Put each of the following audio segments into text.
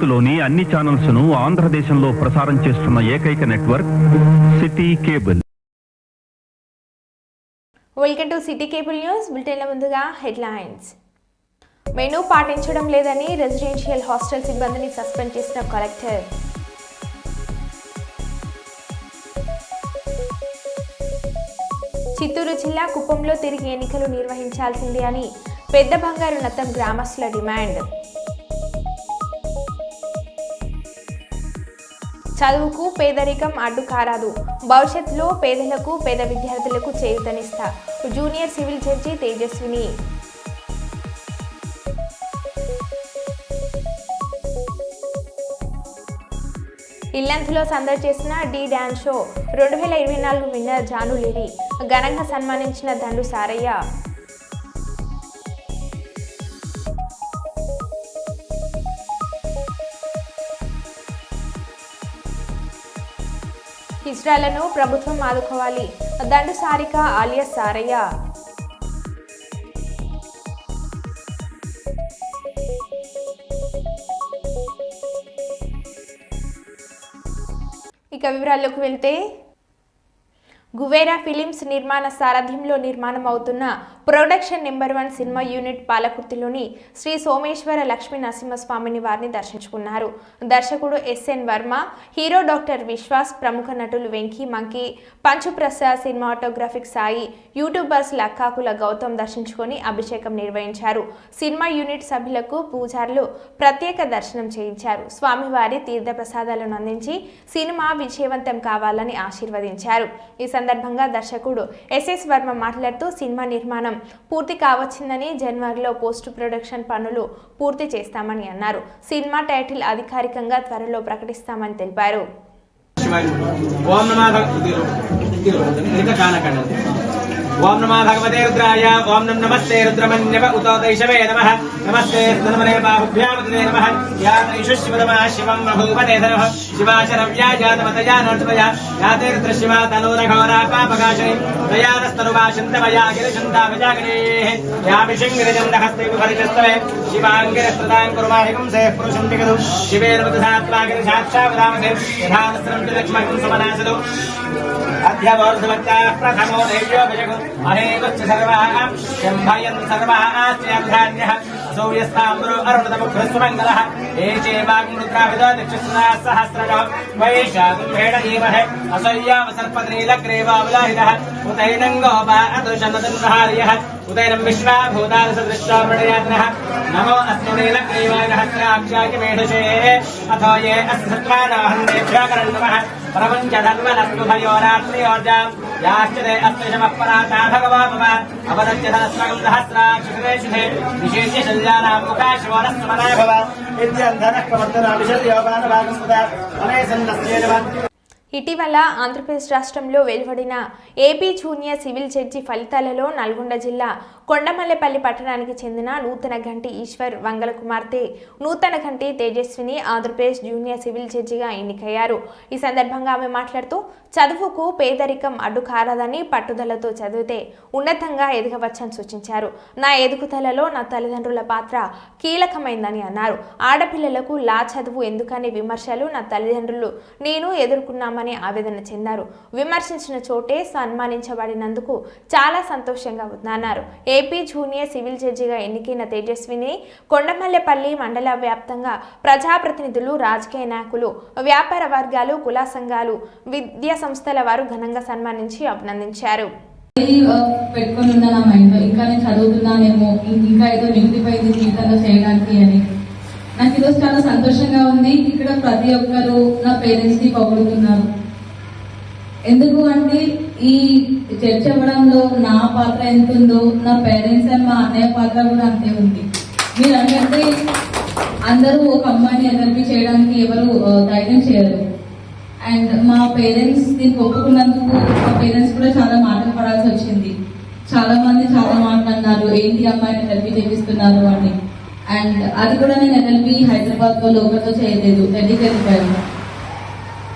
భారత్లోని అన్ని ఛానల్స్ ను ఆంధ్రదేశంలో ప్రసారం చేస్తున్న ఏకైక network city cable. Welcome to city cable news. బులెటిన్ల ముందుగా హెడ్లైన్స్. మెనూ పాటించడం లేదని రెసిడెన్షియల్ హాస్టల్ సిబ్బందిని సస్పెండ్ చేసిన కలెక్టర్. చిత్తూరు జిల్లా కుప్పంలో తిరిగి ఎన్నికలు నిర్వహించాల్సిందే అని పెద్ద బంగారు నత్తం గ్రామస్తుల డిమాండ్. చదువుకు పేదరికం అడ్డు కారాదు, భవిష్యత్తులో పేదలకు పేద విద్యార్థులకు చేయూతనిస్తా జూనియర్ సివిల్ జడ్జి తేజస్విని. ఇల్లంతులో సందడి చేసిన Dhee dance show 2024 winner Janu Lyri ఘనంగా సన్మానించిన దండు సారయ్య. హిజ్రాలను ప్రభుత్వం ఆదుకోవాలి, దండు సారిక ఆలియస్ సారయ్య. ఇక వివరాల్లోకి వెళ్తే, గువేరా ఫిలిమ్స్ నిర్మాణ సారథ్యంలో నిర్మాణం అవుతున్న ప్రొడక్షన్ నెంబర్ 1 సినిమా యూనిట్ పాలకుర్తిలోని శ్రీ సోమేశ్వర లక్ష్మీ నరసింహస్వామిని వారిని దర్శించుకున్నారు. దర్శకుడు SN Varma, hero doctor Viswas, ప్రముఖ నటులు Venky, monkey, Punch Prasad, cinematographic Sai, YouTubers Lakkakula Gautham దర్శించుకొని అభిషేకం నిర్వహించారు. సినిమా యూనిట్ సభ్యులకు పూజారులు ప్రత్యేక దర్శనం చేయించారు. స్వామివారి తీర్థ ప్రసాదాలను అందించి సినిమా విజయవంతం కావాలని ఆశీర్వదించారు. ఈ సందర్భంగా దర్శకుడు ఎస్ఎస్ వర్మ మాట్లాడుతూ, సినిమా నిర్మాణం పూర్తి కావచ్చిందని, జనవరిలో పోస్ట్ ప్రొడక్షన్ పనులు పూర్తి చేస్తామని అన్నారు. సినిమా టైటిల్ అధికారికంగా త్వరలో ప్రకటిస్తామని తెలిపారు. ఓం నమో భగవతే రుద్రాయ. ఓం నమస్తే రుద్రమన్యవ ఉతోదైషవే నమః. నమస్తే స్తనమనే బాహుభ్యామతే నమః. యాతైషు శివతమః శివం బహూవతే నమః. శివాచరవ్యా జాతమతయా నర్తమయా యాతే రుద్రశివా తనూరఘోరా పాపకాశని దయానస్తనువాశంతమయా గిరిశంతామజాగణేః. యాభిషంగిరిజందహస్తే విభరితస్తవే శివాంగిరస్తదాం కుర్మాహికం సే పురుషం దిగదు. శివేర్వదసాత్మాగిరి సాక్షావదామసే యథానస్రం లక్ష్మణం సమనాసదు. అధ్యవోర్ధవత్యాః ప్రథమో దేవ్యో విజగు అహేవచ్చ సర్వాః శంభయన్ సర్వాః ఆశ్రయాధ్యాన్యః సౌర్యస్తాంబరో అరుణతముఖస్వమంగళః ఏచే వాగ్మృత్రావిదో దిక్షస్నాः సహస్రజः వైశాఖంభేణ ఈమహే అసయ్యావ సర్పద్రీలగ్రీవావలాహితः ఉతైనం గోపా అతుషన్నదన్హార్యः ఉదైనం విశ్వాభూతాదసదృష్టామృణయాత్నః నమో అస్మనీలగ్రీవాయ హస్రాక్షాయ మేధసే అథో ఏ అస్సత్వానాహందేభ్యాకరణ్యమః ప్రపంచధన్వనస్తు భయోరాత్మయోర్జాం యాశ్చదే అస్మిషమఃపరాతా భగవాపవ అవదత్యధనస్వగం సహస్రాక్షిషుషే విశేష్య శల్యానాం ముఖాశివనస్మనా భవ విద్యంధనః ప్రవర్తనాభిషద్యోగానభాగస్పద అనేసన్నస్యేనవ. ఇటీవల ఆంధ్రప్రదేశ్ రాష్ట్రంలో వెలువడిన ఏపీ జూనియర్ సివిల్ జడ్జి ఫలితాలలో నల్గొండ జిల్లా కొండమల్లెపల్లి పట్టణానికి చెందిన నూతన ఘంటి ఈశ్వర్ వంగల కుమార్తె నూతన ఘంటి తేజస్విని ఆంధ్రప్రదేశ్ జూనియర్ సివిల్ జడ్జిగా ఎన్నికయ్యారు. ఈ సందర్భంగా ఆమె మాట్లాడుతూ, చదువుకు పేదరికం అడ్డు కారదని, పట్టుదలతో చదివితే ఉన్నతంగా ఎదగవచ్చని సూచించారు. నా ఎదుగుదలలో నా తల్లిదండ్రుల పాత్ర కీలకమైందని అన్నారు. ఆడపిల్లలకు లా చదువు ఎందుకనే విమర్శలు నా తల్లిదండ్రులు నేను ఎదుర్కొన్నామని ఆవేదన చెందారు. విమర్శించిన చోటే సన్మానించబడినందుకు చాలా సంతోషంగా ఉందన్నారు. ఏపీ జూనియర్ సివిల్ జడ్జిగా ఎన్నికైన తేజస్విని కొండమల్లెపల్లి మండల వ్యాప్తంగా ప్రజాప్రతినిధులు, రాజకీయ నాయకులు, వ్యాపార వర్గాలు, కుల సంఘాలు, విద్యా సంస్థల వారు ఘనంగా సన్మానించి అభినందించారు. పెట్టుకొని ఉన్నా నా మైండ్ లో, ఇంకా నేను చదువుతున్నానేమో, ఇంకా ఏదో మిగిలిపోయింది జీవితంలో చేయడానికి అని. నాకు ఈరోజు చాలా సంతోషంగా ఉంది. ఇక్కడ ప్రతి ఒక్కరు నా పేరెంట్స్ ని పొగుడుతున్నారు. ఎందుకు అంటే ఈ చర్చ అవ్వడంలో నా పాత్ర ఎంత ఉందో, నా పేరెంట్స్ అండ్ మా అన్నయ్య పాత్ర కూడా అంతే ఉంది. మీరు అంటే అందరూ ఒక అమ్మాయిని ఎన్ఎల్పీ చేయడానికి ఎవరు ధైర్యం చేయరు. అండ్ మా పేరెంట్స్ దీనికి ఒప్పుకున్నందుకు మా పేరెంట్స్ కూడా చాలా మాటలు పడాల్సి వచ్చింది. చాలా మంది చాలా మాట్లాడినారు, ఏంటి అమ్మాయిని ఎన్ఎల్పీ చేపిస్తున్నారు అని. అండ్ అది కూడా నేను ఎన్ఎల్పీ హైదరాబాద్ లో లోకల్తో చేయలేదు, ఢిల్లీకి వెళ్ళిపోయాను.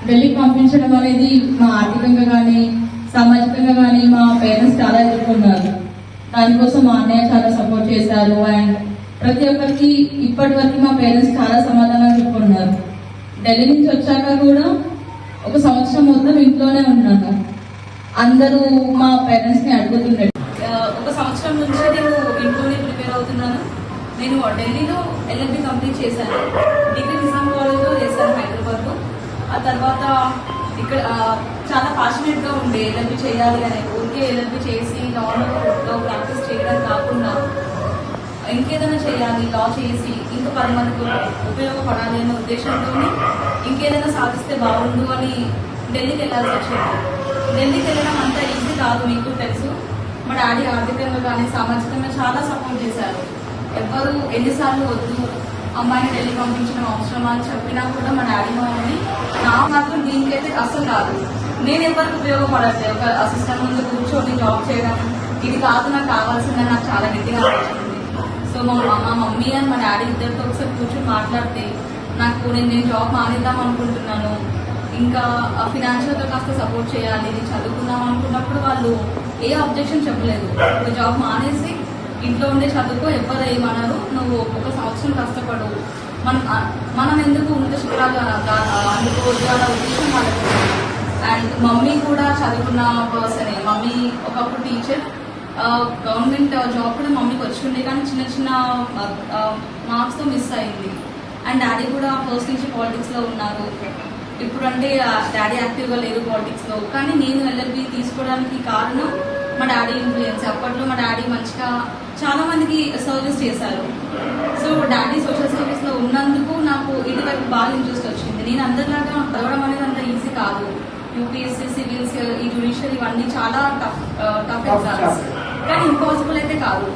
ఢిల్లీకి పంపించడం అనేది మా ఆర్థికంగా కానీ సామాజికంగా కానీ మా పేరెంట్స్ చాలా ఎదుర్కొన్నారు. దానికోసం మా అన్నయ్య చాలా సపోర్ట్ చేశారు. అండ్ ప్రతి ఒక్కరికి ఇప్పటి వరకు మా పేరెంట్స్ చాలా సమాధానం చెప్పుకున్నారు. ఢిల్లీ నుంచి వచ్చాక కూడా 1 సంవత్సరం మొత్తం ఇంట్లోనే ఉన్నాను. అందరూ మా పేరెంట్స్ ని అడుగుతుండే. 1 సంవత్సరం నుంచే నేను ఇంట్లోనే ప్రిపేర్ అవుతున్నాను. నేను ఢిల్లీలో ఎల్ఎల్బి కంప్లీట్ చేశాను. డిగ్రీ నిజాం కాలేజ్లో చేశాను హైదరాబాద్లో. ఆ తర్వాత ఇక్కడ చాలా ప్యాషనేట్ గా ఉండే ఎల్ఎల్బి చేయాలి అని. ఊరికే ఎల్ఎల్బి చేసి లో ప్రాక్టీస్ చేయడం కాకుండా ఇంకేదైనా చేయాలి, లా చేసి ఇంకా 10 మందికి ఉపయోగపడాలి అనే ఉద్దేశంతో ఇంకేదైనా సాధిస్తే బాగుండు అని ఢిల్లీకి వెళ్ళాల్సి వచ్చింది. ఢిల్లీకి వెళ్ళడం అంత ఈజీ కాదు, మీకు తెలుసు. మా డాడీ ఆర్థికంగా కానీ సామాజికంగా చాలా సపోర్ట్ చేశారు. ఎవ్వరు ఎన్నిసార్లు వద్దు అమ్మాయిని ఢిల్లీ పంపించడం అవసరమా అని చెప్పినా కూడా మా డాడీ మమ్మల్ని నా మాత్రం దీనికైతే అసలు కాదు. నేను ఎవరికి ఉపయోగపడట్లేదు. ఒక అసిస్టెంట్ ముందు కూర్చొని జాబ్ చేయడం ఇది కాదు, నాకు కావాల్సిందని నాకు చాలా గట్టిగా అనిపించింది. సో మా మమ్మీ అండ్ మా డాడీ ఇద్దరితో ఒకసారి కూర్చొని మాట్లాడితే నాకు నేను జాబ్ మానేద్దాం అనుకుంటున్నాను, ఇంకా ఫినాన్షియల్గా కాస్త సపోర్ట్ చేయాలి, నేను చదువుకుందాం అనుకున్నప్పుడు వాళ్ళు ఏ అబ్జెక్షన్ చెప్పలేదు. ఒక జాబ్ మానేసి ఇంట్లో ఉండే చదువుకో, ఎవరు ఏమన్నారు, నువ్వు 1 సంవత్సరం కష్టపడు, మనం ఎందుకు ఉన్నత శిఖరాలు అందుకోవద్దు అన్న ఉద్దేశం వాళ్ళకు. అండ్ మమ్మీ కూడా చదువుకున్న పర్సనే. మమ్మీ ఒకప్పుడు టీచర్, గవర్నమెంట్ జాబ్ కూడా మమ్మీకి వచ్చిండే, కానీ చిన్న చిన్న మార్క్స్తో మిస్ అయింది. అండ్ డాడీ కూడా ఫస్ట్ నుంచి పాలిటిక్స్లో ఉన్నారు. ఇప్పుడు అంటే డాడీ యాక్టివ్గా లేరు పాలిటిక్స్లో. కానీ నేను ఎల్ఎల్బి తీసుకోవడానికి కారణం మా డాడీ ఇన్ఫ్లుయెన్స్. అప్పట్లో మా డాడీ మంచిగా చాలా మందికి సర్వీస్ చేశారు. సో డాడీ సోషల్ సర్వీస్ లో ఉన్నందుకు నాకు ఇటువైపు బాగా ఇంట్రెస్ట్ వచ్చింది. నేను అందరిలాగా చదవడం అనేది అంత ఈజీ కాదు. యూపీఎస్సీ, సివిల్స్, ఈ జ్యుడిషియరీ ఇవన్నీ చాలా టఫ్ ఎగ్జామ్స్, కానీ ఇంపాసిబుల్ అయితే కాదు.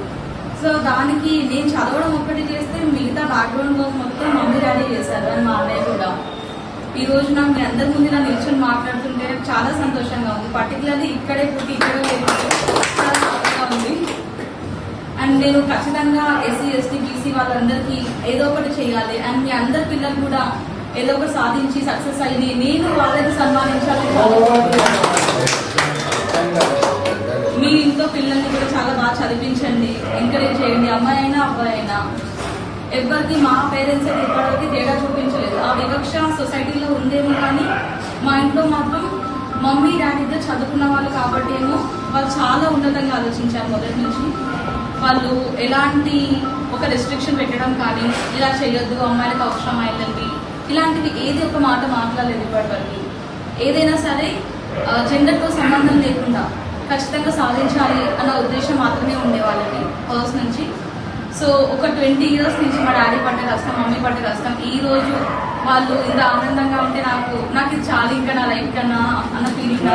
సో దానికి నేను చదవడం ఒక్కటి చేస్తే మిగతా బ్యాక్గ్రౌండ్ వర్క్ మొత్తం మమ్మీ డాడీ చేశారు. అని మా అన్నయ్య కూడా. ఈ రోజు నాకు మీ అందరి ముందు నా నిల్చొని మాట్లాడుతుంటే నాకు చాలా సంతోషంగా ఉంది. పర్టికులర్లీ ఇక్కడే పుట్టి ఇక్కడే చాలా హ్యాపీగా ఉంది. అండ్ నేను ఖచ్చితంగా ఎస్సీ, ఎస్టీ, బీసీ వాళ్ళందరికీ ఏదో ఒకటి చేయాలి. అండ్ మీ అందరి పిల్లలు కూడా ఏదో ఒకటి సాధించి సక్సెస్ అయ్యి నేను వాళ్ళని సన్మానించాలి. మీ ఇంట్లో పిల్లల్ని కూడా చాలా బాగా చదివించండి, ఎంకరేజ్ చేయండి. అమ్మాయి అయినా అబ్బాయి అయినా ఎవరికి మా పేరెంట్స్ అయితే ఇప్పటివరకు తేడా చూపించలేదు. ఆ వివక్ష సొసైటీలో ఉందేమో, కానీ మా ఇంట్లో మాత్రం మమ్మీ డాడీ ఇద్దరు చదువుకున్న వాళ్ళు కాబట్టి ఏమో వాళ్ళు చాలా ఉన్నతంగా ఆలోచించారు. మొదటి నుంచి వాళ్ళు ఎలాంటి ఒక రెస్ట్రిక్షన్ పెట్టడం కానీ, ఇలా చేయొద్దు అమ్మాయిలకు అవసరం అయ్యిందండి, ఇలాంటివి ఏది ఒక మాట మాట్లాడలేదు ఇప్పటివరకు. ఏదైనా సరే జెండర్తో సంబంధం లేకుండా ఖచ్చితంగా సాధించాలి అన్న ఉద్దేశం మాత్రమే ఉండే వాళ్ళకి ఫస్ట్ నుంచి. సో ఒక 20 years నుంచి మా డాడీ పడ్డ కష్టం, మమ్మీ పడ్డ కష్టం, ఈ రోజు వాళ్ళు ఇంత ఆనందంగా ఉంటే నాకు ఇది చాలా ఇంకా నా లైఫ్ కన్నా అన్న ఫీలింగ్.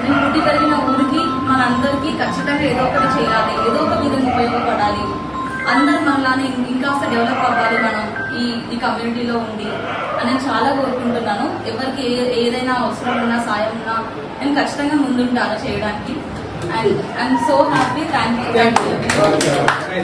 నేను పుట్టి పెరిగిన ఊరికి మనందరికీ ఖచ్చితంగా ఏదో ఒకటి చేయాలి, ఏదో ఒక విధంగా ఉపయోగపడాలి, అందరు మనలానే ఇంకాస్త డెవలప్ అవ్వాలి మనం ఈ కమ్యూనిటీలో ఉండి అని చాలా కోరుకుంటున్నాను. ఎవరికి ఏదైనా అవసరం ఉన్నా, సాయం ఉన్నా నేను ఖచ్చితంగా ముందుంటాను చేయడానికి. And I'm so happy. Thank you.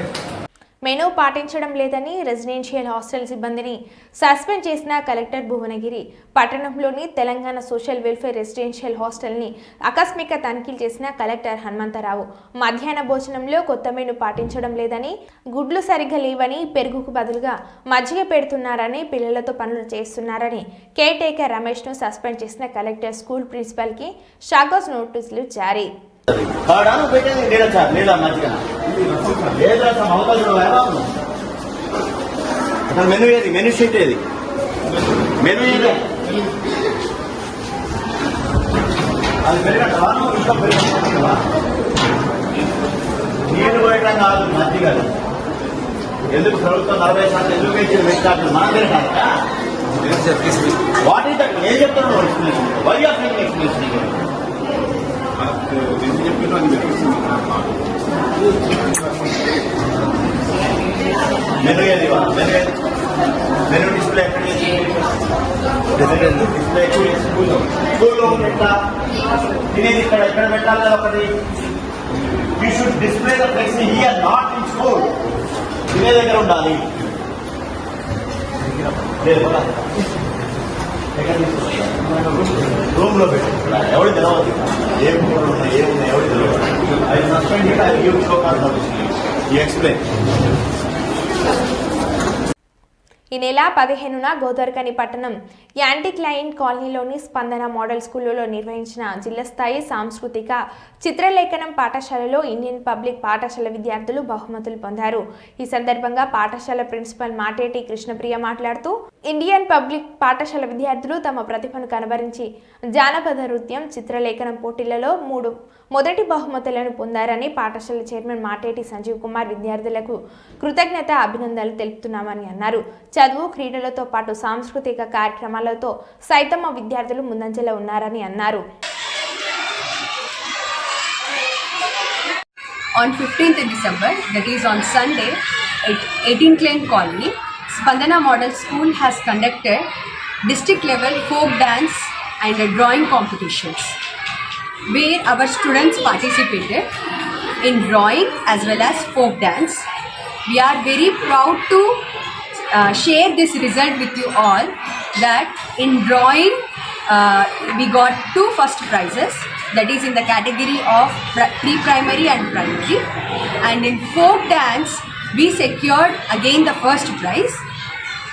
Menu పాటించడం లేదని రెసిడెన్షియల్ హాస్టల్ సిబ్బందిని సస్పెండ్ చేసిన కలెక్టర్ భువనగిరి. పట్టణంలోని తెలంగాణ సోషల్ వెల్ఫేర్ రెసిడెన్షియల్ హాస్టల్ని ఆకస్మిక తనిఖీలు చేసిన కలెక్టర్ హనుమంతరావు. మధ్యాహ్న భోజనంలో కొత్త మెనూ పాటించడం లేదని, గుడ్లు సరిగ్గా లేవని, పెరుగుకు బదులుగా మజ్జిగ పెడుతున్నారని, పిల్లలతో పనులు చేస్తున్నారని కేర్ టేకర్ రమేష్ను సస్పెండ్ చేసిన కలెక్టర్ స్కూల్ ప్రిన్సిపల్కి షాగోస్ నోటీసులు జారీ. మెనూ ఏది? మెనూ షీట్ ఏది? మెనూ ఏది? అది పెరిగట్టవా? ఇంకా పెరిగట్టవా? నీళ్లు పోయటం కాదు, మధ్య కాదు. ఎందుకు ప్రభుత్వం 40 శాతం ఎందుకు ఇచ్చిన వెచ్చాట్లు మనం పెరగాలి? What is that? ఏం చెప్తున్నావు explanation? Why are making explanation? Menu ఏది? మెనూ డిస్ప్లే డిస్ప్లే స్కూల్లో పెట్టా తినేది ఇక్కడ పెట్టాలి కదా ఒకటి. You should display the flexi here, not in school. తినే దగ్గర ఉండాలి. రూమ్ లో పెట్టి ఎవరు తెలవదు, ఏం ఉన్నాయి ఏమున్నాయి ఎవరు తెలియదు. I suspend, I give show confirmation. You explain. ఈ నెల 15న గోదావరిఖని పట్టణం యాంటిక్లైన్ కాలనీలోని స్పందన మోడల్ స్కూల్లో నిర్వహించిన జిల్లా స్థాయి సాంస్కృతిక చిత్రలేఖనం పాఠశాలలో ఇండియన్ పబ్లిక్ పాఠశాల విద్యార్థులు బహుమతులు పొందారు. ఈ సందర్భంగా పాఠశాల ప్రిన్సిపల్ మాటేటి కృష్ణప్రియ మాట్లాడుతూ ఇండియన్ పబ్లిక్ పాఠశాల విద్యార్థులు తమ ప్రతిభను కనబరించి జానపద నృత్యం చిత్రలేఖనం పోటీలలో 3 మొదటి బహుమతులను పొందారని పాఠశాల చైర్మన్ మాటేటి సంజీవ్ కుమార్ విద్యార్థులకు కృతజ్ఞత అభినందనలు తెలుపుతున్నామని అన్నారు. చదువు క్రీడలతో పాటు సాంస్కృతిక కార్యక్రమాలతో సైతం విద్యార్థులు ముందంజలో ఉన్నారని అన్నారు. On 15th December, that is on Sunday, at 18 Klein Colony, Spandana Model School has conducted district level folk dance and drawing competitions, where our students participated in drawing as well as folk dance. We are very proud to share this result with you all, that in drawing we got 2 first prizes, that is in the category of pre-primary and primary, and in folk dance we secured again the first prize.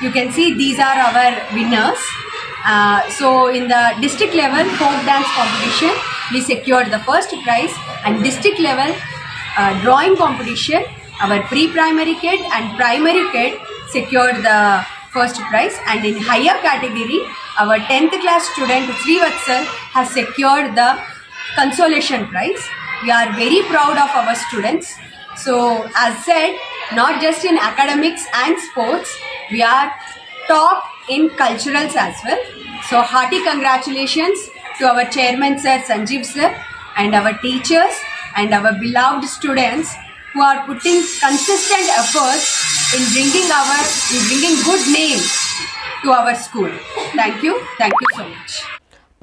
You can see these are our winners. So in the district level folk dance competition we secured the first prize, and district level drawing competition our pre-primary kid and primary kid secured the first prize, and in higher category our 10th class student Srivatsal has secured the consolation prize. We are very proud of our students. So as said, not just in academics and sports, we are top in culturals as well. So hearty congratulations to our chairman sir Sanjeev sir and our teachers and our beloved students who are putting consistent efforts in bringing good name to our school. Thank you so much.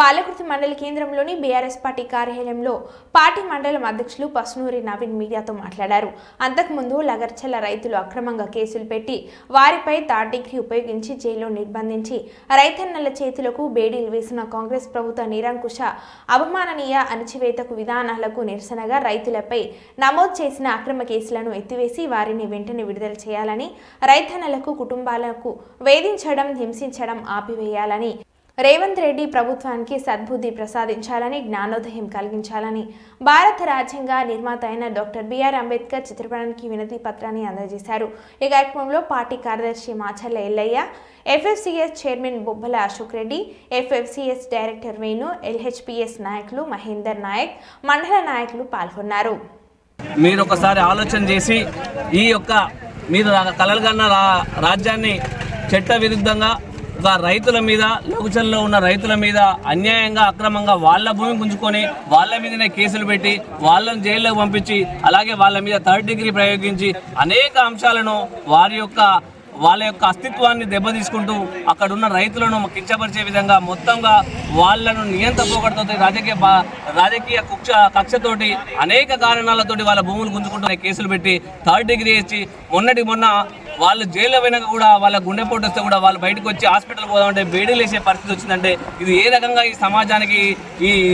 Palakurthi మండల కేంద్రంలోని BRS party కార్యాలయంలో party మండలం అధ్యక్షులు పసునూరి నవీన్ మీడియాతో మాట్లాడారు. అంతకుముందు లగర్చల రైతులు అక్రమంగా కేసులు పెట్టి వారిపై 3rd డిగ్రీ ఉపయోగించి జైల్లో నిర్బంధించి రైతన్నల చేతులకు బేడీలు వేసిన కాంగ్రెస్ ప్రభుత్వ నిరంకుశ అవమాననీయ అణచివేతకు విధానాలకు నిరసనగా రైతులపై నమోదు చేసిన అక్రమ కేసులను ఎత్తివేసి వారిని వెంటనే విడుదల చేయాలని, రైతన్నలకు కుటుంబాలకు వేధించడం హింసించడం ఆపివేయాలని, రేవంత్ రెడ్డి ప్రభుత్వానికి సద్బుద్ధి ప్రసాదించాలని, జ్ఞానోదయం కలిగించాలని భారత రాజ్యాంగ నిర్మాత అయిన డాక్టర్ బిఆర్ అంబేద్కర్ చిత్రపటానికి వినతి పత్రాన్ని అందజేశారు. ఈ కార్యక్రమంలో పార్టీ కార్యదర్శి Macherla Ellaiah, FFCS chairman Bobbala Ashok Reddy, FFCS director Venu, LHPS నాయకులు మహేందర్ నాయక్, మండల నాయకులు పాల్గొన్నారు. మీరు ఒకసారి ఆలోచన చేసి ఈ యొక్క మీరు కలలుగన్న రాజ్యాన్ని చట్ట విరుద్ధంగా రైతుల మీద, లఘుచల్లో ఉన్న రైతుల మీద అన్యాయంగా అక్రమంగా వాళ్ళ భూమి గుంజుకొని వాళ్ళ మీదనే కేసులు పెట్టి వాళ్ళని జైల్లోకి పంపించి అలాగే వాళ్ళ మీద 3rd డిగ్రీ ప్రయోగించి అనేక అంశాలను వాళ్ళ యొక్క అస్తిత్వాన్ని దెబ్బతీసుకుంటూ అక్కడ ఉన్న రైతులను కించపరిచే విధంగా మొత్తంగా వాళ్ళను నియంత్రణ పోగొడుతూ రాజకీయ కక్షతోటి అనేక కారణాలతోటి వాళ్ళ భూములు గుంజుకుంటూ కేసులు పెట్టి 3rd డిగ్రీ ఇచ్చి మొన్న వాళ్ళు జైల్లో వెనక కూడా వాళ్ళ గుండెపోటు వస్తే కూడా వాళ్ళు బయటకు వచ్చి హాస్పిటల్ పోదామంటే బేడీలు వేసే పరిస్థితి వచ్చిందంటే ఇది ఏ రకంగా ఈ సమాజానికి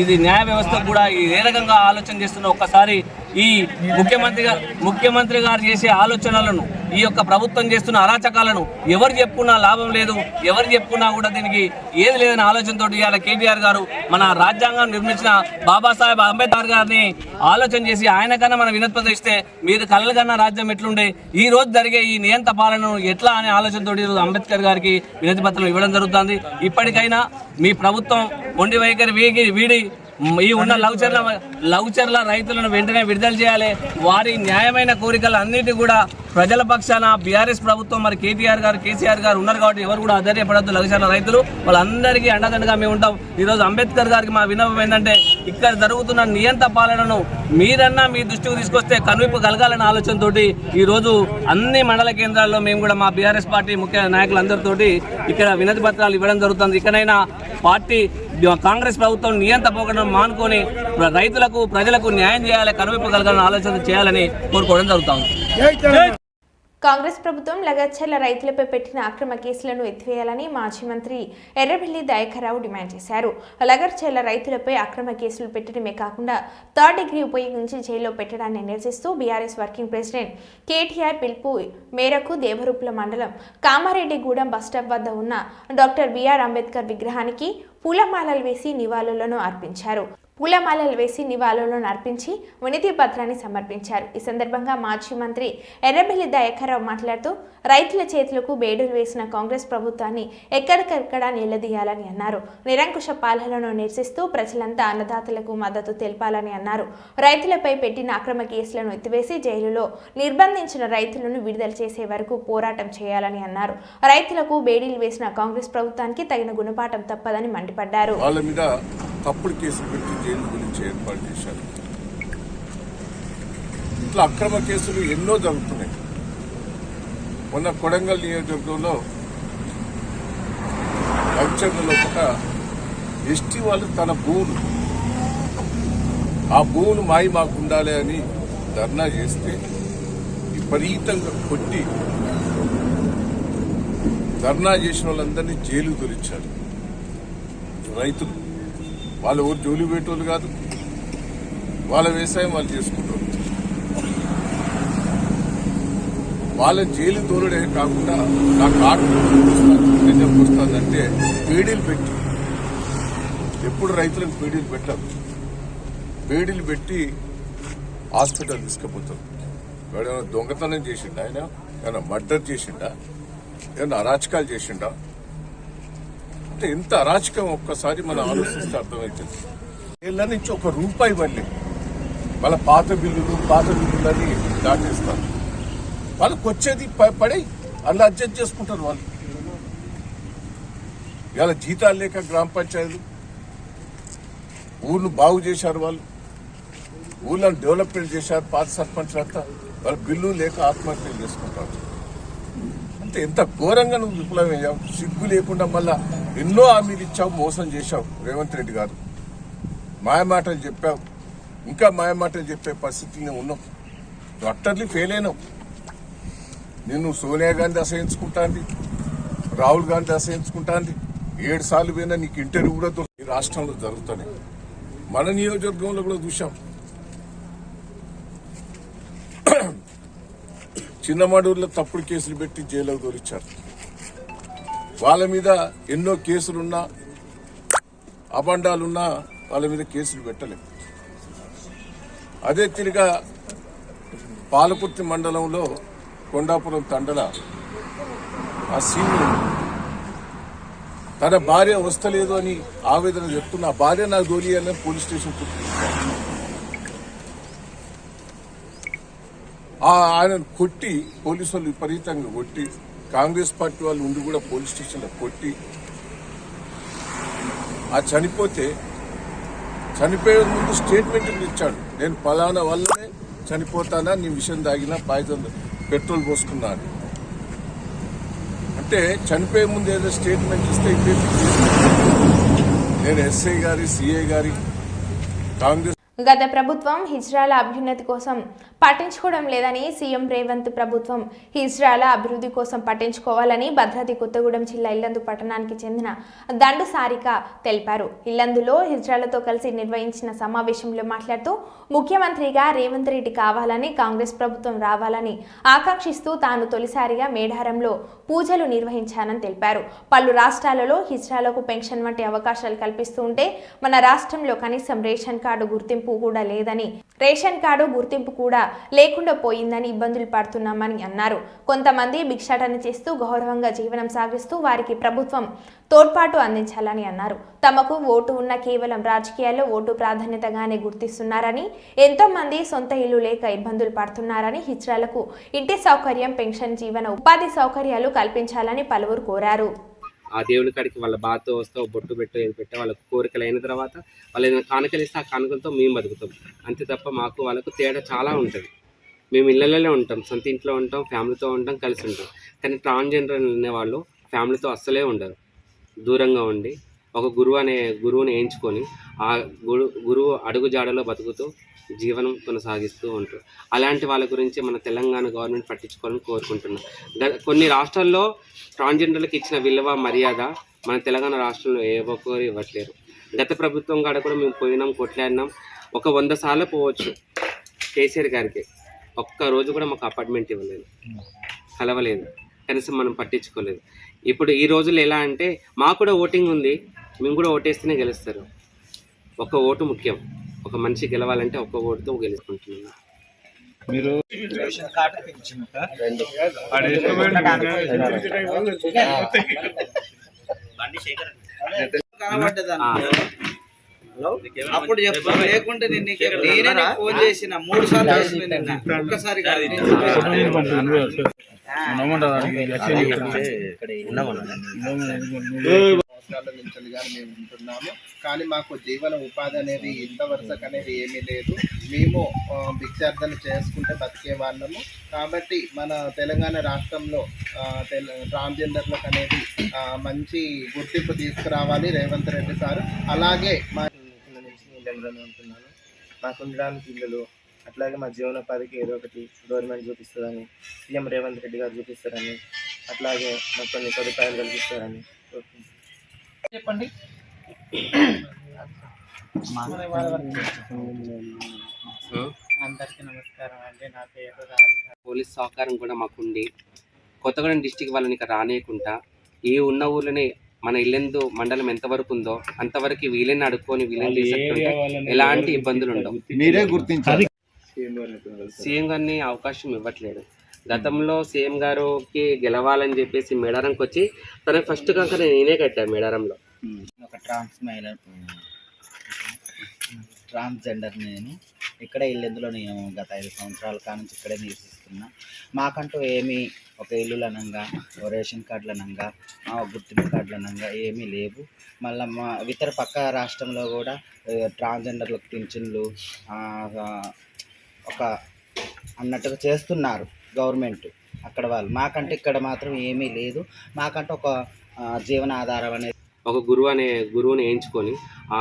ఇది న్యాయ వ్యవస్థకు కూడా ఏ రకంగా ఆలోచన చేస్తున్నా ఒక్కసారి ఈ ముఖ్యమంత్రి గారు చేసే ఆలోచనలను, ఈ యొక్క ప్రభుత్వం చేస్తున్న అరాచకాలను ఎవరు చెప్పుకున్నా లాభం లేదు, ఎవరు చెప్పుకున్నా కూడా దీనికి ఏది లేదనే ఆలోచనతో ఇవాళ కేటీఆర్ గారు మన రాజ్యాంగం నిర్మించిన బాబాసాహెబ్ అంబేద్కర్ గారిని ఆలోచన చేసి ఆయన కన్నా మన వినతి ఇస్తే మీరు కలలు కన్నా రాజ్యం ఎట్లుండే, ఈ రోజు జరిగే ఈ నియంత పాలనను ఎట్లా అనే ఆలోచనతో ఈరోజు అంబేద్కర్ గారికి వినతి పత్రం ఇవ్వడం జరుగుతుంది. ఇప్పటికైనా మీ ప్రభుత్వం మొండి వైఖరి వీడి ఈ ఉన్న లఘుచర్ల రైతులను వెంటనే విడుదల చేయాలి. వారి న్యాయమైన కోరికలు అన్నిటి కూడా ప్రజల పక్షాన బీఆర్ఎస్ ప్రభుత్వం మరి కేటీఆర్ గారు, కేసీఆర్ గారు ఉన్నారు కాబట్టి ఎవరు కూడా అధైర్యపడద్దు. లఘుచర్ల రైతులు వాళ్ళందరికీ అండదండగా మేము ఉంటాం. ఈరోజు అంబేద్కర్ గారికి మా విన్నపం ఏంటంటే ఇక్కడ జరుగుతున్న నియంత పాలనను మీరన్నా మీ దృష్టికి తీసుకొస్తే కనువిప్పు కలగాలన్న ఆలోచనతో ఈరోజు అన్ని మండల కేంద్రాల్లో మేము కూడా మా బీఆర్ఎస్ పార్టీ ముఖ్య నాయకులందరితోటి ఇక్కడ వినతి పత్రాలు ఇవ్వడం జరుగుతుంది. ఇక్కడైనా పార్టీ కాంగ్రెస్ ప్రభుత్వం నియంత పోకడం మానుకొని రైతులకు, ప్రజలకు న్యాయం చేయాలి, కనువిప్పు కలగాలని ఆలోచన చేయాలని కోరుకోవడం జరుగుతుంది. కాంగ్రెస్ ప్రభుత్వం లగచ్చర్ల రైతులపై పెట్టిన అక్రమ కేసులను ఎత్తివేయాలని మాజీ మంత్రి ఎర్రబెల్లి దయాకర్రావు డిమాండ్ చేశారు. లగచ్చర్ల రైతులపై అక్రమ కేసులు పెట్టడమే కాకుండా 3rd డిగ్రీ ఉపయోగించి జైల్లో పెట్టడాన్ని నిరసిస్తూ బీఆర్ఎస్ వర్కింగ్ ప్రెసిడెంట్ కేటీఆర్ పిలుపు మేరకు దేవరూపుల మండలం కామారెడ్డిగూడెం బస్టాప్ వద్ద ఉన్న డాక్టర్ బిఆర్ అంబేద్కర్ విగ్రహానికి పూలమాలలు వేసి నివాళులను అర్పించారు. వినతి పత్రాన్ని సమర్పించారు. ఈ సందర్భంగా మాజీ మంత్రి ఎర్రబెల్లి దయాకర్రావు మాట్లాడుతూ రైతుల చేతులకు బేడులు వేసిన కాంగ్రెస్ ప్రభుత్వాన్ని ఎక్కడికక్కడ నిలదీయాలని అన్నారు. నిరంకుశ పాలనను నిరసిస్తూ ప్రజలంతా అన్నదాతలకు మద్దతు తెలపాలని అన్నారు. రైతులపై పెట్టిన అక్రమ కేసులను ఎత్తివేసి జైలులో నిర్బంధించిన రైతులను విడుదల చేసే వరకు పోరాటం చేయాలని అన్నారు. రైతులకు బేడీలు వేసిన కాంగ్రెస్ ప్రభుత్వానికి తగిన గుణపాఠం తప్పదని మండిపడ్డారు. తప్పుడు కేసులు పెట్టి జైలు గురించి ఏర్పాటు చేశారు. ఇట్లా అక్రమ కేసులు ఎన్నో జరుగుతున్నాయి. మొన్న కొడంగల్ నియోజకవర్గంలో లగ్చర్లలో ఒక ఎస్టీ వాళ్ళు తన ఆ భూములు మాకు ఉండాలి అని ధర్నా చేస్తే విపరీతంగా కొట్టి ధర్నా చేసిన వాళ్ళందరినీ జైలు తొలిచారు. రైతులు వాళ్ళు ఎవరు జోలి పెట్టేవాళ్ళు కాదు, వాళ్ళ వ్యవసాయం వాళ్ళు చేసుకుంటారు. వాళ్ళ జైలు తోలుడే కాకుండా నాకు నిజం వస్తుందంటే బేడీలు పెట్టి, ఎప్పుడు రైతులకు బేడీలు పెట్టారు, బేడీలు పెట్టి హాస్పిటల్ తీసుకుపోతారు. వాడు ఏమైనా దొంగతనం చేసిండా, ఆయన ఏమైనా మర్డర్ చేసిండా, ఏమైనా అరాచకాలు చేసిండా? అంటే ఎంత అరాచకం ఒక్కసారి మనం ఆలోచిస్తే అర్థమవుతుంది. వీళ్ళ నుంచి ₹1 ఇవ్వండి, వాళ్ళ పాత బిల్లులని దాటేస్తారు. వాళ్ళకి వచ్చేది పడి అలా అడ్జస్ట్ చేసుకుంటారు. వాళ్ళు ఇవాళ జీతాలు లేక గ్రామ పంచాయతీలు ఊర్లు బాగు చేశారు, వాళ్ళు ఊర్లను డెవలప్మెంట్ చేశారు. పాత సర్పంచ్లంతా వాళ్ళ బిల్లు లేక ఆత్మహత్యలు చేసుకుంటారు. అంటే ఎంత ఘోరంగా నువ్వు విప్లవం అయ్యావు. సిగ్గు లేకుండా మళ్ళా ఎన్నో హామీలు ఇచ్చావు, మోసం చేశావు. రేవంత్ రెడ్డి గారు మాయమాటలు చెప్పావు, ఇంకా మాయమాటలు చెప్పే పరిస్థితుల్లో ఉన్నావు. నువ్వు అట్టర్లీ ఫెయిల్ అయినావు. నిన్ను సోనియా గాంధీ అసహించుకుంటాంది, రాహుల్ గాంధీ అసహించుకుంటాంది. 7 సార్లు పోయినా నీకు ఇంటర్వ్యూ కూడా ఈ రాష్ట్రంలో జరుగుతున్నాయి. మన నియోజకవర్గంలో కూడా చూశాం. చిన్నమడూరులో తప్పుడు కేసులు పెట్టి జైలుకు తోలిచ్చారు. వాళ్ళ మీద ఎన్నో కేసులున్నా, అబండాలున్నా వాళ్ళ మీద కేసులు పెట్టలేదు. అదే తిరిగా పాలకుర్తి మండలంలో కొండాపురం తండల ఆ సీనియర్ తన భార్య వస్తలేదు అని ఆవేదన చెప్తున్న ఆ భార్య నాకు దోలియాలని పోలీస్ స్టేషన్ చుట్టూ ఆయన కొట్టి, పోలీసు వాళ్ళు విపరీతంగా కొట్టి, కాంగ్రెస్ పార్టీ వాళ్ళు ఉండి కూడా పోలీస్ స్టేషన్లో కొట్టి, ఆ చనిపోయే ముందు స్టేట్మెంట్ ఇచ్చాడు. నేను ఫలానా వల్లనే చనిపోతానా, నీ విషయం తాగినా, పాయిజన్ పెట్రోల్ పోసుకున్నా అని. అంటే చనిపోయే ముందు ఏదో స్టేట్మెంట్ ఇస్తే నేను ఎస్ఐ గారి, సిఐ గారి, కాంగ్రెస్ గత ప్రభుత్వం హిజ్రాల అభ్యున్నతి కోసం పట్టించుకోవడం లేదని సీఎం రేవంత్ ప్రభుత్వం హిజ్రాల అభివృద్ధి కోసం పట్టించుకోవాలని భద్రాద్రి కొత్తగూడెం జిల్లా ఇల్లందు పట్టణానికి చెందిన దండు సారిక తెలిపారు. ఇల్లందులో హిజ్రాలతో కలిసి నిర్వహించిన సమావేశంలో మాట్లాడుతూ ముఖ్యమంత్రిగా రేవంత్ రెడ్డి కావాలని, కాంగ్రెస్ ప్రభుత్వం రావాలని ఆకాంక్షిస్తూ తాను తొలిసారిగా మేడారంలో పూజలు నిర్వహించానని తెలిపారు. పలు రాష్ట్రాలలో హిజ్రాలకు పెన్షన్ వంటి అవకాశాలు కల్పిస్తూ ఉంటే మన రాష్ట్రంలో కనీసం రేషన్ కార్డు గుర్తింపు కూడా లేదని, రేషన్ కార్డు గుర్తింపు కూడా లేకుండా పోయిందని ఇబ్బందులు పడుతున్నామని అన్నారు. కొంతమంది భిక్షాటన చేస్తూ గౌరవంగా జీవనం సాగిస్తూ వారికి ప్రభుత్వం తోడ్పాటు అందించాలని అన్నారు. తమకు ఓటు ఉన్న కేవలం రాజకీయాల్లో ఓటు ప్రాధాన్యతగానే గుర్తిస్తున్నారని, ఎంతో మంది సొంత ఇల్లు లేక ఇబ్బందులు పడుతున్నారని, హిజ్రాలకు ఇంటి సౌకర్యం, పెన్షన్, జీవన ఉపాధి సౌకర్యాలు కల్పించాలని పలువురు కోరారు. ఆ దేవుని కాడికి వాళ్ళ బాతో వస్తే బొట్టు పెట్టు ఏది పెట్టా వాళ్ళకు కోరికలు అయిన తర్వాత వాళ్ళు ఏదైనా కానుకలు ఇస్తే ఆ కానుకలతో మేము బతుకుతాం. అంతే తప్ప మాకు వాళ్ళకు తేడా చాలా ఉంటుంది. మేము ఇళ్ళలోనే ఉంటాం, సొంత ఇంట్లో ఉంటాం, ఫ్యామిలీతో ఉంటాం, కలిసి ఉంటాం. కానీ ట్రాన్స్జెండర్ అనేవాళ్ళు ఫ్యామిలీతో అస్సలే ఉండరు, దూరంగా ఉండి ఒక గురువుని ఎంచుకొని ఆ గురువు అడుగు జాడలో బతుకుతూ జీవనం కొనసాగిస్తూ ఉంటారు. అలాంటి వాళ్ళ గురించి మన తెలంగాణ గవర్నమెంట్ పట్టించుకోవాలని కోరుకుంటున్నాం. కొన్ని రాష్ట్రాల్లో ట్రాన్స్జెండర్లకు ఇచ్చిన విలువ మర్యాద మన తెలంగాణ రాష్ట్రంలో ఏ ఒక్కరు ఇవ్వట్లేరు. గత ప్రభుత్వం కాడ కూడా మేము పోయినాం, కొట్లాడినాం, ఒక 100 సార్లు పోవచ్చు కేసీఆర్ గారికి. ఒక్క రోజు కూడా మాకు అపార్ట్మెంట్ ఇవ్వలేదు, కలవలేదు, కనీసం మనం పట్టించుకోలేదు. ఇప్పుడు ఈ రోజుల్లో ఎలా అంటే మాకు కూడా ఓటింగ్ ఉంది, మేము కూడా ఓటేస్తేనే గెలుస్తారు. ఒక ఓటు ముఖ్యం. ఒక మనిషి గెలవాలంటే ఒక్క ఓటుతో గెలుచుకుంటున్నాను. మీరు అప్పుడు చెప్పు, లేకుంటే నేనే ఫోన్ చేసిన 3 సార్లు చేసిన ఒక్కసారి మేము ఉంటున్నాము. కానీ మాకు జీవన ఉపాధి అనేది ఇంతవరకు అనేది ఏమీ లేదు. మేము భిక్షార్థన చేసుకుంటే బతికే వాళ్ళము. కాబట్టి మన తెలంగాణ రాష్ట్రంలో ట్రాన్స్జెండర్లకు అనేది మంచి గుర్తింపు తీసుకురావాలి రేవంత్ రెడ్డి సార్. అలాగే మా తెలంగాణలో ఉంటున్నాను, మాకు ఉండడానికి ఇల్లులు, అట్లాగే మా జీవనోపాధికి ఏదో ఒకటి గవర్నమెంట్ చూపిస్తుందని, సీఎం రేవంత్ రెడ్డి గారు చూపిస్తారని, అట్లాగే మాకు కొన్ని సదుపాయాలు కల్పిస్తారని చెప్పండి. అందరికీ నమస్కారం అండి. నా పేరు రాధిక. పోలీస్ సహకారం కూడా మాకుండి కొత్తగూడెం డిస్టిక్ వాళ్ళని ఇక్కడ రానియకుండా ఈ ఉన్న ఊళ్ళని మన ఇల్లెందు మండలం ఎంతవరకు ఉందో అంతవరకు వీళ్ళని అడుక్కొని వీళ్ళని తీసుకుంటే ఎలాంటి ఇబ్బందులు ఉండవు. మీరే గుర్తించాలి. సీఎం గారిని అవకాశం ఇవ్వట్లేదు. గతంలో సీఎం గారికి గెలవాలని చెప్పేసి మేడారంకి వచ్చి తన ఫస్ట్ కంకర నేనే కట్టాను మేడారంలో. ఒక ట్రాన్స్జెండర్ నేను ఇక్కడ ఇల్లెందులో నేను గత 5 సంవత్సరాల కానుంచి ఇక్కడే నివసిస్తున్నా. మాకంటూ ఏమీ ఒక ఇల్లులనంగా, రేషన్ కార్డులనంగా, గుర్తింపు కార్డులనంగా ఏమీ లేవు. మళ్ళీ మా ఇతర పక్క రాష్ట్రంలో కూడా ట్రాన్స్జెండర్లకు పింఛన్లు ఒక అన్నట్టుగా చేస్తున్నారు గవర్నమెంట్ అక్కడ వాళ్ళు. మాకంటే ఇక్కడ మాత్రం ఏమీ లేదు. మాకంటే ఒక జీవనాధారం అనేది ఒక గురువుని ఎంచుకొని ఆ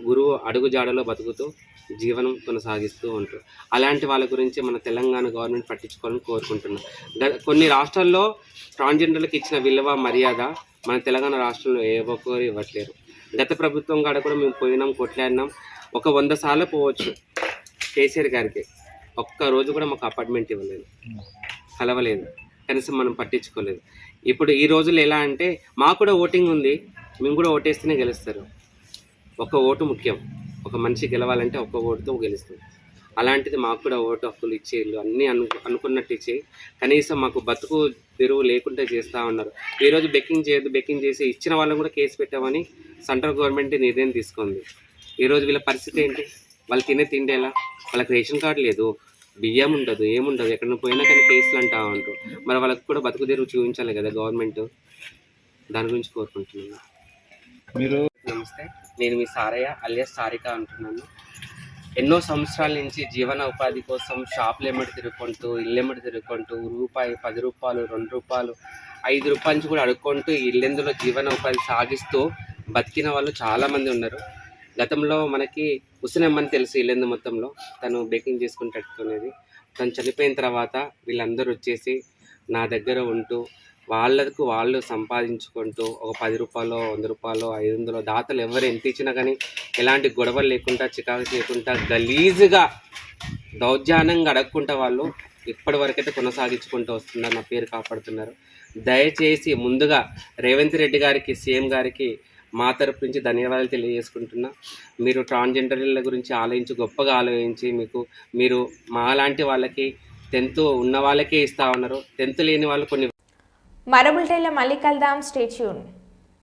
గురువు అడుగు జాడలో బతుకుతూ జీవనం కొనసాగిస్తూ ఉంటారు. అలాంటి వాళ్ళ గురించి మన తెలంగాణ గవర్నమెంట్ పట్టించుకోవాలని కోరుకుంటున్నాం. కొన్ని రాష్ట్రాల్లో ట్రాన్స్జెండర్లకు ఇచ్చిన విలువ మర్యాద మన తెలంగాణ రాష్ట్రంలో ఏ ఒక్కరు ఇవ్వట్లేరు. గత ప్రభుత్వం కాడ కూడా మేము పోయినాం, కొట్లాడినాం, ఒక 100 సార్లు పోవచ్చు కేసీఆర్ గారికి. ఒక్క రోజు కూడా మాకు అపార్ట్మెంట్ ఇవ్వలేదు, కలవలేదు, కనీసం మనం పట్టించుకోలేదు. ఇప్పుడు ఈ రోజుల్లో ఎలా అంటే మాకు కూడా ఓటింగ్ ఉంది, మేము కూడా ఓటేస్తేనే గెలుస్తారు. ఒక ఓటు ముఖ్యం. ఒక మనిషి గెలవాలంటే ఒక్క ఓటుతో గెలుస్తుంది. అలాంటిది మాకు కూడా ఓటు హక్కులు ఇచ్చేళ్ళు అన్నీ అనుకున్నట్టు ఇచ్చి కనీసం మాకు బతుకు తెరువు లేకుండా చేస్తూ ఉన్నారు. ఈరోజు బెక్కింగ్ చేసి ఇచ్చిన వాళ్ళని కూడా కేసు పెట్టామని సెంట్రల్ గవర్నమెంట్ నిర్ణయం తీసుకుంది. ఈరోజు వీళ్ళ పరిస్థితి ఏంటి? వాళ్ళు తినే తిండి ఎలా? వాళ్ళకి రేషన్ కార్డు లేదు, బియ్యం ఉండదు, ఏముండదు. ఎక్కడ పోయినా కానీ కేసులు అంటా ఉంటారు. మరి వాళ్ళకి కూడా బతుకు తెరువు చూపించాలి కదా గవర్నమెంట్. దాని గురించి కోరుకుంటున్నాను. నమస్తే, నేను మీ సారయ్య అలియాస్ సారిక అంటున్నాను. ఎన్నో సంవత్సరాల నుంచి జీవన ఉపాధి కోసం షాపులు ఎమ్మడి తిరుగుకుంటూ, ఇల్లు ఎమ్మడి తిరుగుకుంటూ, రూపాయి, 10 రూపాయలు, 2 రూపాయలు, 5 రూపాయల నుంచి కూడా అడుక్కుంటూ ఇల్లెందులో జీవన ఉపాధి సాగిస్తూ బతికిన వాళ్ళు చాలామంది ఉన్నారు. గతంలో మనకి హుస్సేనమ్మని తెలుసు, ఇల్లెందు మొత్తంలో తను బేకింగ్ చేసుకుని పెట్టుకునేది. తను చనిపోయిన తర్వాత వీళ్ళందరూ వచ్చేసి నా దగ్గర ఉంటూ వాళ్ళకు వాళ్ళు సంపాదించుకుంటూ ఒక 10 రూపాయలు, 100 రూపాయలు, 500 దాతలు ఎవరు ఎంత ఇచ్చినా కానీ ఎలాంటి గొడవలు లేకుండా, చికాకు లేకుండా, గలీజుగా దౌర్జన్యంగా అడగకుండా వాళ్ళు ఇప్పటి వరకైతే కొనసాగించుకుంటూ వస్తున్నారు, నా పేరు కాపాడుతున్నారు. దయచేసి ముందుగా రేవంత్ రెడ్డి గారికి, సీఎం గారికి మా తరపు నుంచి ధన్యవాదాలు తెలియజేసుకుంటున్నా. మీరు ట్రాన్స్జెండర్ల గురించి ఆలోచించి, గొప్పగా ఆలోచించి మీరు మాలాంటి వాళ్ళకి 10th ఉన్న వాళ్ళకే ఇస్తా ఉన్నారు. 10th లేని వాళ్ళు కొన్ని మరో బులెటిన్లో మళ్ళీ కలుద్దాం. Stay tune.